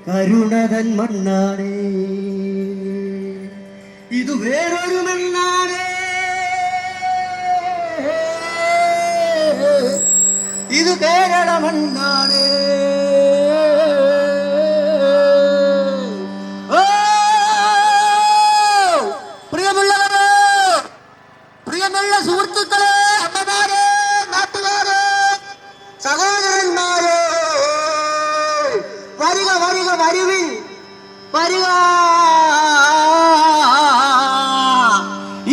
കരുണതൻ മണ്ണാണ്, ഇത് വേറൊരു മണ്ണാണ്, ഇത് കേരള മണ്ണാണ്. പ്രിയമുള്ളവരെ, പ്രിയമുള്ള സുഹൃത്തുക്കളെ, അമ്മമാരെ, നാട്ടുകാരെ, സഹോദരന്മാരെ, വരിക വരിക വരുവിൻ, വരിക.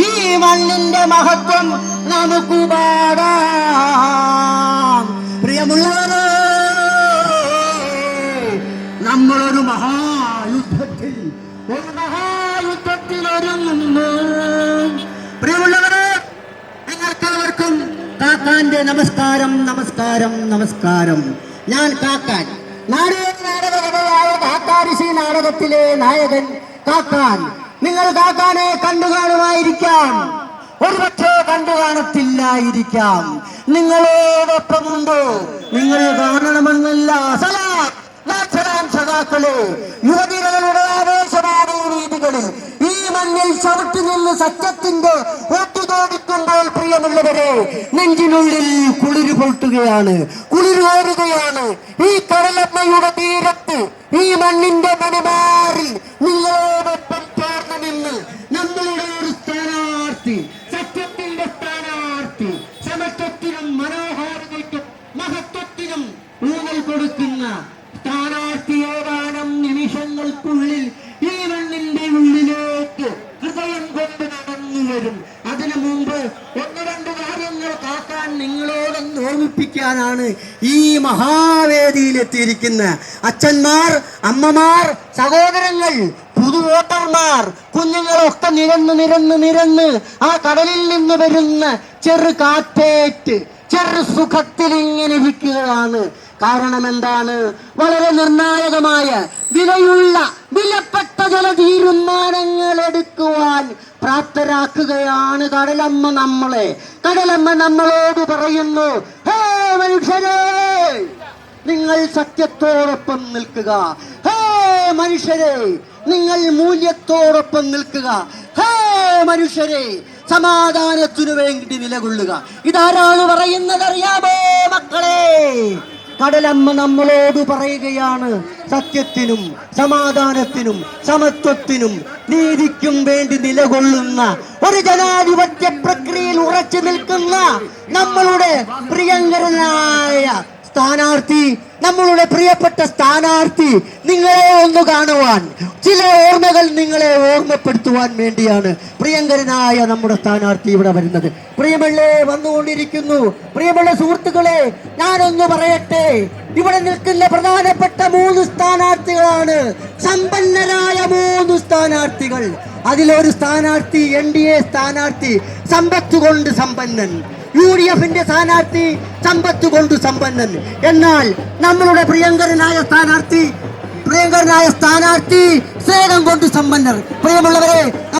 ഈ മണ്ണിന്റെ മഹത്വം നമുക്ക് പാടാം. പ്രിയമുള്ളവരെ, നമ്മളൊരു മഹായുദ്ധത്തിൽ ഒരുങ്ങുന്നു. പ്രിയമുള്ളവരെ, നിങ്ങൾക്കെല്ലാവർക്കും കാക്കാന്റെ നമസ്കാരം, നമസ്കാരം, നമസ്കാരം. ഞാൻ കാക്കാൻ, നാടകകഥയായ കാക്കാരിശി നാടകത്തിലെ നായകൻ കാക്കാൻ. നിങ്ങൾ കാക്കാനെ കണ്ടു കാണുമായിരിക്കാം, ഒരുപക്ഷെ കണ്ടു കാണത്തില്ലായിരിക്കാം. നിങ്ങളോടൊപ്പമുണ്ടോ? നിങ്ങൾ കാണണമെന്നില്ല. സഖാക്കളെ, യുവതികളുടെ ആവേശമായ രീതികളിൽ ഈ മണ്ണിൽ ചവിട്ടി നിന്ന് സത്യത്തിന്റെ ഒത്തുതോടിക്കുമ്പോൾ, പ്രിയമുള്ളവരെ, നെഞ്ചിനുള്ളിൽ കുളിര് പൊട്ടുകയാണ്, കുളിരോറുകയാണ്. ഈ കടലമ്മയുടെ തീരത്ത്, ഈ മണ്ണിന്റെ മണിമാറിൽ നിങ്ങളോടൊപ്പം ചേർന്ന് നിന്ന് നമ്മളുടെ ഒരു സ്ഥാനാർത്ഥി, സത്യത്തിന്റെ സ്ഥാനാർത്ഥി, സമത്വത്തിനും മനോഹാരിതയ്ക്കും മഹത്വത്തിനും ഊന്നൽ കൊടുക്കുന്ന സ്ഥാനാർത്ഥി ഏതാനും നിമിഷങ്ങൾക്കുള്ളിൽ ഈ മണ്ണിന്റെ ഉള്ളിലേക്ക് ഹൃദയം കൊണ്ട് നടന്നു വരും. അതിനു മുമ്പ് ഒന്ന് രണ്ട് കാര്യങ്ങൾ കാക്കാൻ നിങ്ങളോടൊന്ന് ഓർമ്മിപ്പിക്കാനാണ് ഈ മഹാവേദിയിലെത്തിയിരിക്കുന്ന അച്ഛന്മാർ, അമ്മമാർ, സഹോദരങ്ങൾ, പുതു വോട്ടർമാർ, കുഞ്ഞുങ്ങളൊക്കെ നിരന്ന് ആ കടലിൽ നിന്ന് വരുന്ന ചെറു കാറ്റേറ്റ് ചെറു സുഖത്തിൽ ഇങ്ങനെ ഇരിക്കുകയാണ്. കാരണം എന്താണ്? വളരെ നിർണായകമായ വിലപ്പെട്ട ചില തീരുമാനങ്ങൾ എടുക്കുവാൻ പ്രാപ്തരാക്കുകയാണ് കടലമ്മ നമ്മളെ. കടലമ്മ നമ്മളോട് പറയുന്നു, ഹേ മനുഷ്യരെ, നിങ്ങൾ സത്യത്തോടൊപ്പം നിൽക്കുക. ഹേ മനുഷ്യരെ, നിങ്ങൾ മൂല്യത്തോടൊപ്പം നിൽക്കുക. ഹേ മനുഷ്യരെ, സമാധാനത്തിനു വേണ്ടി നിലകൊള്ളുക. ഇതാരാണ് പറയുന്നത് അറിയാമോ മക്കളെ? കടലമ്മ നമ്മളോട് പറയുകയാണ്. സത്യത്തിനും സമാധാനത്തിനും സമത്വത്തിനും നീതിക്കും വേണ്ടി നിലകൊള്ളുന്ന ഒരു ജനാധിപത്യ പ്രക്രിയയിൽ ഉറച്ചു നിൽക്കുന്ന നമ്മളുടെ പ്രിയങ്കരനായ സ്ഥാനാർത്ഥി, നമ്മളുടെ പ്രിയപ്പെട്ട സ്ഥാനാർത്ഥി നിങ്ങളെ ഒന്ന് കാണുവാൻ, ചില ഓർമ്മകൾ നിങ്ങളെ ഓർമ്മപ്പെടുത്തുവാൻ വേണ്ടിയാണ് പ്രിയങ്കരനായ നമ്മുടെ സ്ഥാനാർത്ഥി ഇവിടെ വരുന്നത്. പ്രിയമുള്ളേ, വന്നുകൊണ്ടിരിക്കുന്നു. പ്രിയമുള്ള സുഹൃത്തുക്കളെ, ഞാനൊന്ന് പറയട്ടെ, ഇവിടെ നിൽക്കുന്ന പ്രധാനപ്പെട്ട 3 സ്ഥാനാർത്ഥികളാണ്, സമ്പന്നരായ 3 സ്ഥാനാർത്ഥികൾ. അതിലൊരു സ്ഥാനാർത്ഥി, NDA സ്ഥാനാർത്ഥി, സമ്പത്ത് കൊണ്ട് സമ്പന്നൻ. UDFന്റെ സ്ഥാനാർത്ഥി സമ്പത്ത് കൊണ്ട് സമ്പന്നൻ. എന്നാൽ നമ്മളുടെ പ്രിയങ്കരനായ സ്ഥാനാർത്ഥി സ്നേഹം കൊണ്ട് സമ്പന്നർ. പ്രിയമുള്ളവരെ,